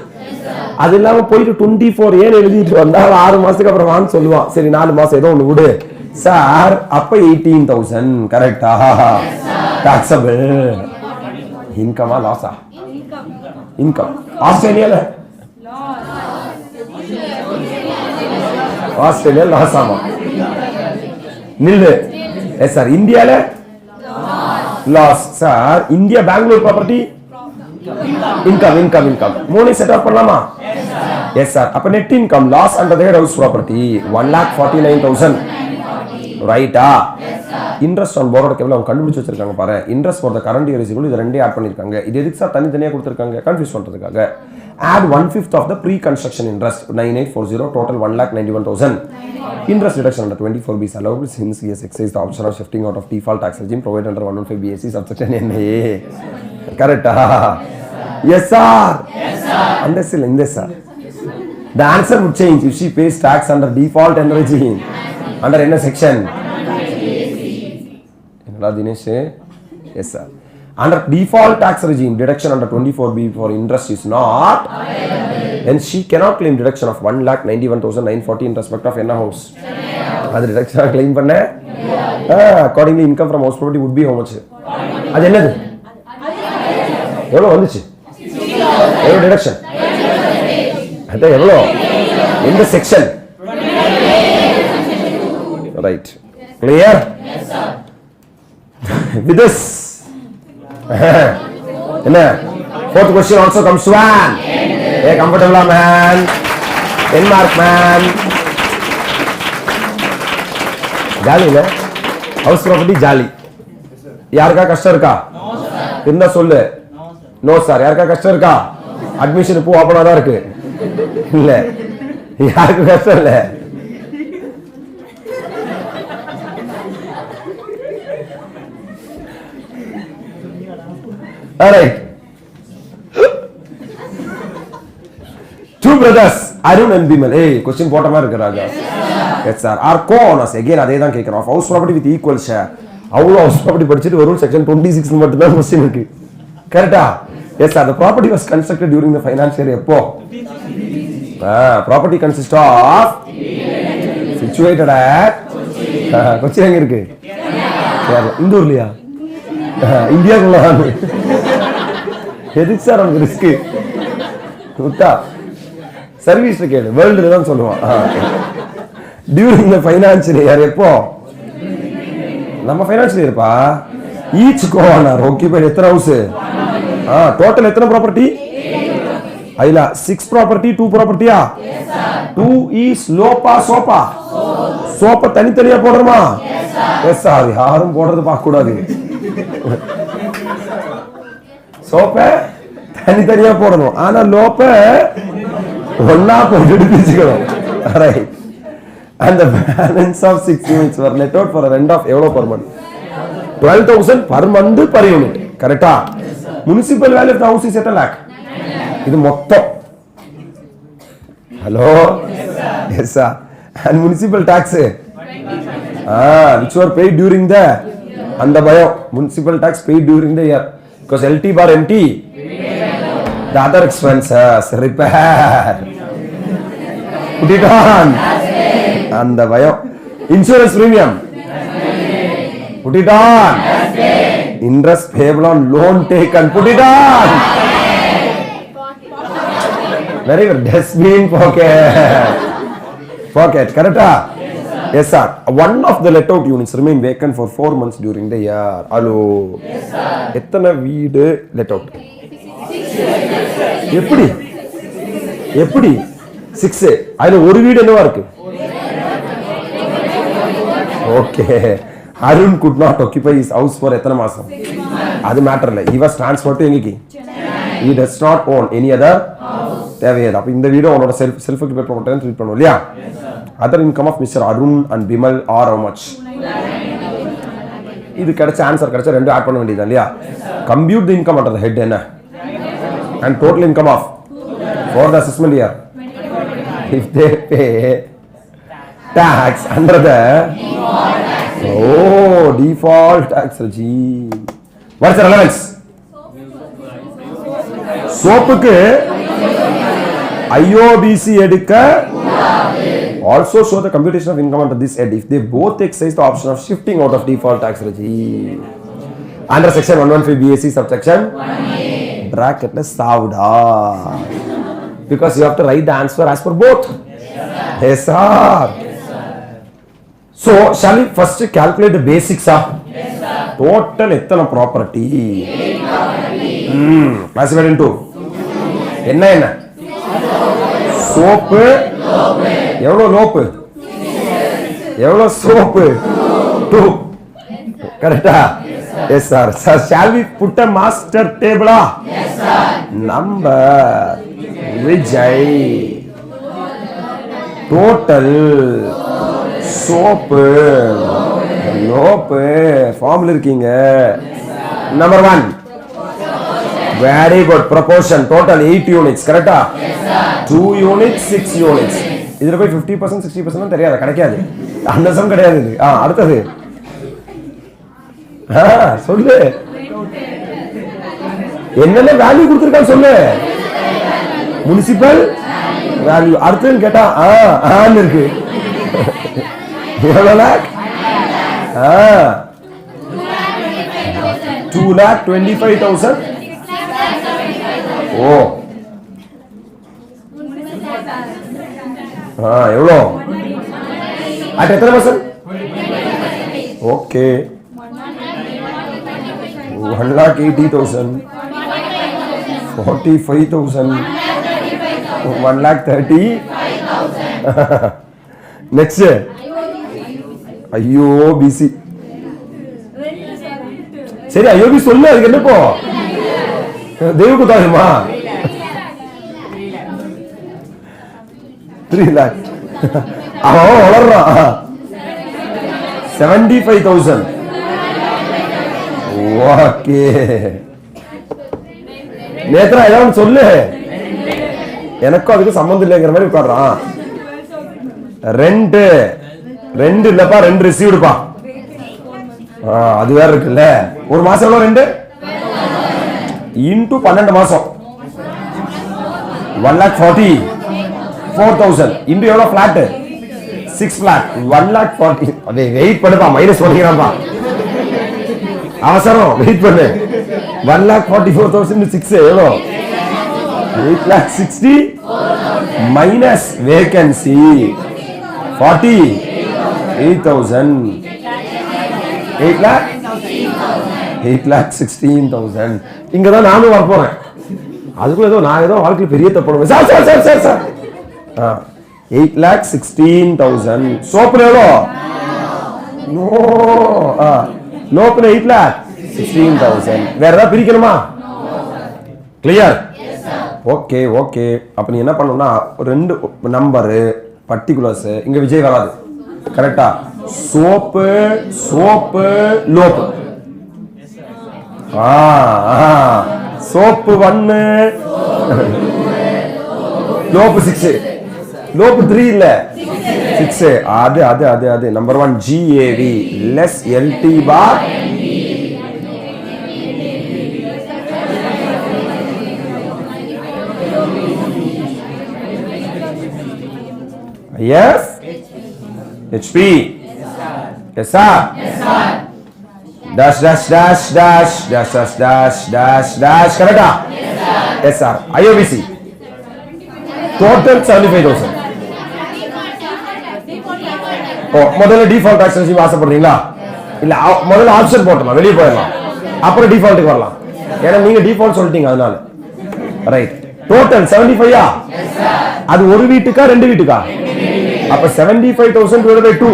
அது இல்லாம போயிட்டு 24A எழுதிட்டு வந்தா 6 மாசத்துக்கு அப்புறம் வான்னு சொல்லுவான். சரி 4 மாசம் ஏதோ ஒண்ணு விடு சார். அப்ப 18,000 கரெக்டா? டாக்ஸபிள் இன்கமா லாஸா? இன்கம். ஆஸ்திரேலியால லாஸ் ஆமா நில்லு. Yes sir. இந்தியால loss sir. India Bangalore property income மூணு செட் அப் பண்ணலாமா? Yes sir. அப்ப net income loss under their house property 1,49,000 ரைட்டா? இன்ட்ரெஸ்ட் ஆன் போரோட கேபிள் அவங்க கண்டுபிடிச்சு வச்சிருக்காங்க பாரு. Interest for the current year receivable இது ரெண்டே ஆட் பண்ணிருக்காங்க. இது எதுக்கு சார் தனித்தனியா கொடுத்திருக்காங்க? கன்ஃபியூஸ் பண்றதுக்காக. add 1/5 of the pre-construction interest 9840 total 1,91,000. Interest deduction under 24B is allowed since he has exercised the option of shifting out of default tax regime provided under 115 BAC subsection NA. Correct? Yes sir. Yes sir. Understood in this sir. The answer would change if she pays tax under default and regime. Under என்ன section? என்னடா Dinesh? Yes sir. Under default tax regime, deduction under 24B for interest is not available. Then she cannot claim deduction of 1,91,940 in respect of என்ன house? அது deduction claim பண்ண? Accordingly, income from house property would be how much? அது என்னது? எவ்வளோ வந்துச்சு? எவ்வளோ deduction? அது எவ்வளோ? இந்த section? Right. Clear? Yes sir. With this என்ன fourth question also comes to an hey comfortable man 10 mark man jolly இல்ல ஹவுஸ் ப்ராப்பர்ட்டி ஜாலி யாருக்கா கஷ்டம் இருக்கா இருந்தா சொல்லு நோ சார் யாருக்கா கஷ்டம் இருக்கா அட்மிஷன் இப்போ ஓபனா தான் இருக்கு இல்ல யாருக்கு கஷ்டம் இல்ல Alright. Two brothers, Arun and Bimal. Hey, question bottom இருக்கு ராஜா. Yes sir. Are co-owners. Again அதே தான் கேக்குறோம். House property with equal share. அவ்வளோ house property படிச்சிட்டு வெறும் section 26 மட்டும் தான் question இருக்கு. கரெக்ட்டா? Yes sir. The property was constructed during the financial year எப்போ? Property consists of situated at Cochin எங்க இருக்கு? கேரளா. இந்த ஊர்லயா? இந்தியாக்குள்ள வந்து. எதுக்கு சார் உங்களுக்கு ரிஸ்க்? குட்டா சர்வீஸ் கேளு வேர்ல்டு தான் சொல்லுவான். டியூரிங் த ஃபைனான்சியல் இயர் எப்போ? நம்ம ஃபைனான்சியல் இயர்ப்பா. ஈச் கோஆனர் ஆக்கிபைட் எத்தனை ஹவுஸ்? டோட்டல் எத்தனை ப்ராப்பர்ட்டி? ஐல 6 ப்ராப்பர்ட்டி 2 ப்ராப்பர்ட்டியா? 2 இஸ் லோப்பா சோப்பா? சோப்பா தனித்தனியா போடுறோமா? Yes sir. யாரும் போடுறது பார்க்க கூடாது. சோப்ப தனித்தனியா போடணும். ஆனா லோப்ப ஒன்னா போட்டு பிரிச்சுக்கணும். Right. And the balance of 6 units were let out for a rent of எவ்வளவு per month? 12,000 per month per unit. கரெக்டா? Municipal value of the house is at a lakh. இது மொத்தம். Hello? Yes sir. And municipal tax which were paid during the அந்த பயம் municipal tax paid during the year because LT bar MT the other expenses repair put it on and the bio insurance premium put it on interest payable on loan taken put it on very good dustbin pocket correct? Yes sir. One of the let out units remain vacant for 4 months during the year. Hello. Yes sir. எத்தனை வீடு let out? எப்படி? எப்படி? 6. அதுல ஒரு வீடு என்னவா இருக்கு? Okay. Arun could not occupy his house for எத்தனை மாசம்? அது மேட்டர் இல்ல. He was transferred to எங்கேக்கு? He does not own any other house. தேவையில்லை. அப்ப இந்த வீடு அவனோட செல்ஃப் ஆக்கிபைட் ப்ராப்பர்ட்டி ட்ரீட் பண்ணுவோம் இல்லையா? Other income of Mr. Arun and Bimal are how much? இது கிடைச்ச ஆன்சர் கிடைச்ச ரெண்டு ஆட் பண்ண வேண்டியது இல்லையா? Compute the income under the head என்ன? And total income of for the assessment year. If they pay tax under the default tax regime. What's the relevance? சோப்புக்கு IOBC எடுக்க also show the computation of income under this head if they both exercise the option of shifting out of default tax regime under section 115 BAC subsection 1A bracket la savda because you have to write the answer as per both. Yes sir. So shall we first calculate the basics of total எத்தனை property? classified into என்ன soap எவ்வளவு லோப்பு எவ்வளவு soap 2 கரெக்டா? Yes sir. Sir shall we put a master table? Yes sir. Number Vijay total SOP LOP ஃபார்ம்ல இருக்கீங்க. Number 1 very good proportion total 8 units கரெக்டா? Yes sir. 2 units 6 units. இதுல போய் 50% 60% தெரியாது கிடைக்காது. அந்த சம் கிடையாது இது. அடுத்தது சொல்லு என்னென்ன வேல்யூ கொடுத்திருக்கான்னு சொல்லு. முனிசிபல் வேல்யூ அடுத்தது கேட்டா ஆன் இருக்கு. எவ்வளவு லாக்? 2,25,000. ஓ எவ்வளோ அட் எத்தனை பர்சன்ட்? ஓகே 1,80,000 45,000 1,30,000 நெக்ஸ்ட் ஐயோ பிசி. சரி ஐயோபி சொல்லு அதுக்கு என்ன போ தேவுக்கு தாருமா 3 lakh அவன் வளர்றான் 75,000 ஓகே நேத்ரா ஏதாவது சொல்லு. எனக்கும் அதுக்கு சம்பந்தம் இல்லைங்கிற மாதிரி உட்காடுறான். ரெண்டு ரெண்டு இல்லப்பா, ரெண்டு ரிசீவ்டுப்பா. அது வேற இருக்குல்ல. ஒரு மாசம் எவ்வளவு? ரெண்டு இன்டூ 12 மாசம் 1,40,4,000 இன்டூ எவ்வளவு? Flat 6 lakh 1,40,000. அதே வெயிட் பண்ணுப்பா, மைனஸ் பண்ணிக்கிறான்பா. அவசரம் வெயிட் பண்ணு. 1,44,000 6 எவ்வளோ? 8,60,000 மைனஸ் வேகன்சி 48,000. 8,16,000. இங்கதான் நானும் வர போறேன். அதுக்குள்ள ஏதோ நான் ஏதோ வாழ்க்கையில் பெரிய தப்பு sir sir sir sir sir 8,16,000. சோப்புல எவ்வளோ? நோ லோப்புல 8,16,000. வேற ஏதாவது பிரிக்கணுமா? கிளியர்? Okay okay. அப்ப நீ என்ன பண்ணணும்னா ரெண்டு நம்பரு பர்டிகுலர்ஸ் இங்க விஜய் வராது. கரெக்டா? SOP SOP LOP. SOP 1 LOP 6 LOP 3 இல்ல 6. அது அது அது அது number 1 GAV less LT bar yes HP yes sir dash dash dash dash dash dash dash dash dash correct yes sir IOBC total 75,000. முதல்ல default taxation ஆசைப்படுறீங்களா? இல்ல முதல்ல option போட்டலாம், வெளியே போயிடலாம், அப்புறம் டிஃபால்ட்டுக்கு வரலாம். ஏன்னா நீங்க டிஃபால்ட் சொல்லிட்டீங்க அதனால. ரைட். டோட்டல் 75. அது ஒரு வீட்டுக்கா ரெண்டு வீட்டுக்கா? அப்ப 75,000 divided by 2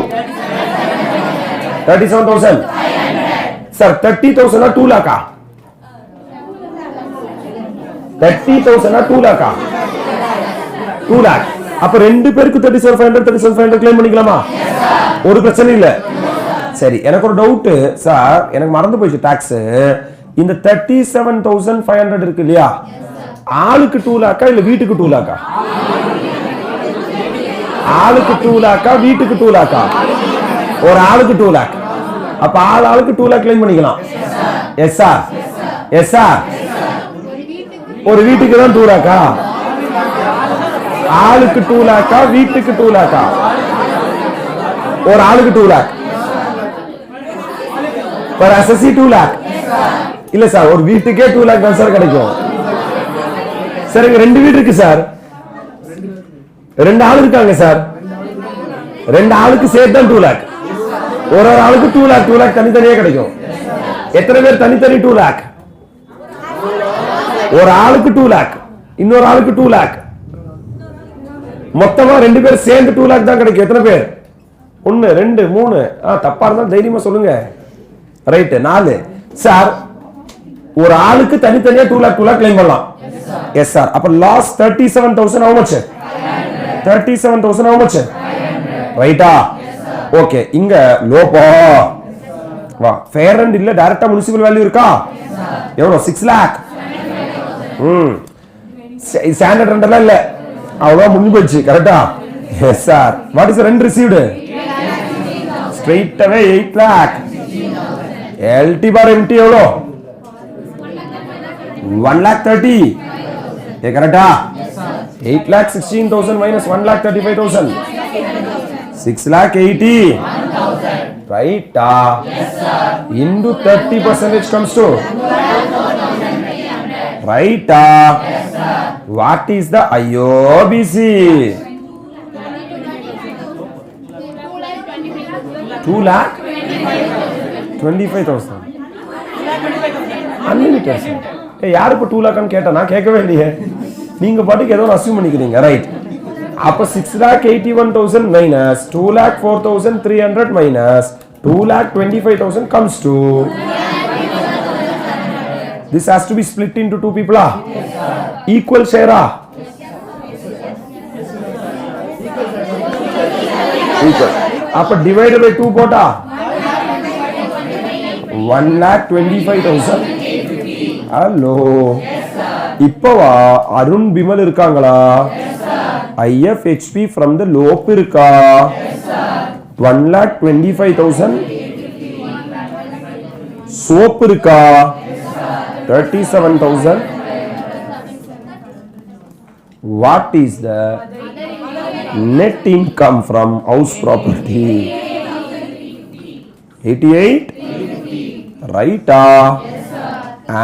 37,000. Sir 30,000 2 lakh 30,000 2 lakh 2 lakh. அப்ப ரெண்டு பேருக்கு 37,500 கிளைம் பண்ணிக்கலாமா? ஒரு பிரச்சனை இல்ல. சரி, எனக்கு ஒரு டவுட் சார், எனக்கு மறந்து போயிடுச்சு டாக்ஸ். இந்த 37,500 இருக்கு இல்லையா, ஆளுக்கு 2 lakh இல்ல வீட்டுக்கு 2 lakh? ஆளுக்கு 2 lakh வீட்டுக்கு 2 lakh? ஒரு ஆளுக்கு 2 lakh. அப்ப ஆளுக்கு 2 lakh கிளைம் பண்ணிக்கலாம். S sir yes sir. ஒரு வீட்டுக்கு தான் 2 lakh? ஆளுக்கு 2 lakh வீட்டுக்கு 2 lakh? ஒரு ஆளுக்கு 2 lakh. per assessee 2 lakh. இல்ல சார், ஒரு வீட்டுக்கே 2 lakh தான் சார் கிடைக்கும். சார் இங்க ரெண்டு வீடு இருக்கு சார், ரெண்டு ஆளு இருக்காங்க சார், ரெண்டு ஆளுக்கு சேர்த்து தான் 2 lakh. ஒரு ஆளுக்கு 2 lakh தனித்தனியே கிடைக்கும். எத்தனை பேர் தனித்தனி 2 lakh? ஒரு ஆளுக்கு 2 lakh, இன்னொரு ஆளுக்கு 2 lakh. மொத்தமா ரெண்டு பேர் சேர்ந்து 2 lakh தான் கிடைக்கும். எத்தனை பேர்? 1 2 3. தப்பா இருந்தா தைரியமா சொல்லுங்க. ரைட். 4. சார் ஒரு ஆளுக்கு தனித்தனியா 2 lakh கிளைம் பண்ணலாம். Yes sir. அப்ப loss 37,000 how much? 37,000 how much? ரைட்டா? ஓகே. இங்க லோபோ வா ஃபேர் அண்ட் இல்ல டைரக்டா முனிசிபல் வேல்யூ இருக்கா? எவ்வளவு? 6 lakh. ஸ்டாண்டர்ட் ரெண்டெல்லாம் இல்ல, அவ்வளவு முடிஞ்சு போச்சு. கரெக்டா? Yes sir. What is rent received? Straight away 8 lakh. LT பார் MT எவ்வளோ? 1,30,000. கரெக்டா? 8,16,000 minus 1,35,000. 6,80,000. Right? Yes, sir. Into 30% comes to. Right? Yes, sir. What is the IOBC? 2,25,000. Unlimited. யாரு இப்ப 2 lakh கேட்டா? நான் கேட்கவே இல்லையே, நீங்க பாட்டுக்கு ஏதோ அசியூம் பண்ணிக்கிறீங்க. ரைட். அப்ப 6,81,000 minus 2,04,300 minus 2,25,000 comes to. This has to be split into two people. Yes, equal share. Equal. அப்ப divided by 2 போட்டா 1,25,000. Hello. இப்பவா அருண் பிமல் இருக்காங்களா? IFHP from the lope இருக்கா? 1,25,000. soap இருக்கா? 37,000. What is the net income from house property? 88. Right?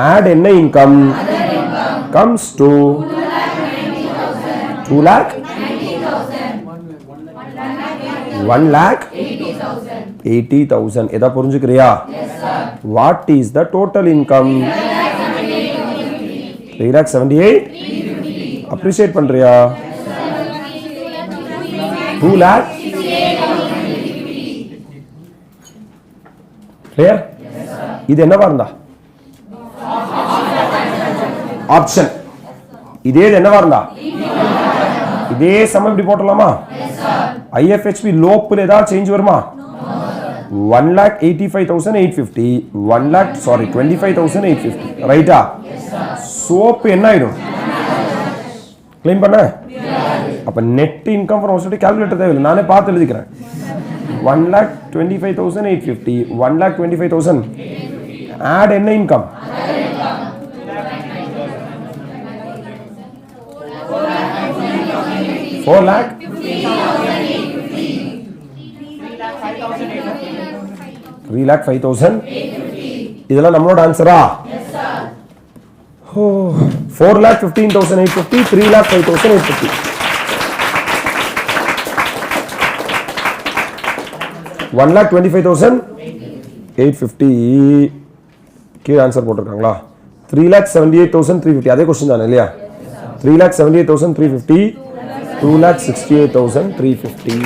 Add என்ன income comes to 2 lakh 1,80,000. எதா புரிஞ்சுக்கிறியா? What is the total income? 3,78,000. appreciate பண்றியா? 2 lakh. clear? இது என்னவா இருந்தா? ஆப்ஷன். இதே என்னவா இருந்தா? இதே சமம் இப்படி போட்டலாமா? IFHP லோப்ல ஏதாவது சேஞ்ச் வருமா? 1,85,850. 25,850. ரைட்டா? சோப் என்ன ஆயிடும்? கிளைம் பண்ண? அப்ப net income from house calculator தேவையில்லை, நானே பார்த்து எழுதிக்கிறேன். 1,25,850. 1,25,000. ஆட் என்ன இன்கம்? 4 lakh. 3,05,000. இதெல்லாம் நம்மளோட ஆன்சரா? 4,15,850. 3,05,850. 1,25,850. கீழே ஆன்சர் போட்டிருக்காங்களா? 3,78,350. அதே கொஸ்டின் தானே இல்லையா? 3,78,350. 2,68,350.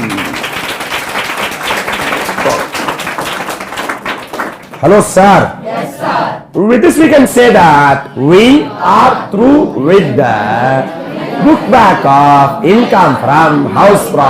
Hello, sir. Yes, sir. With this, we can say that we are through with the book back of income from house property.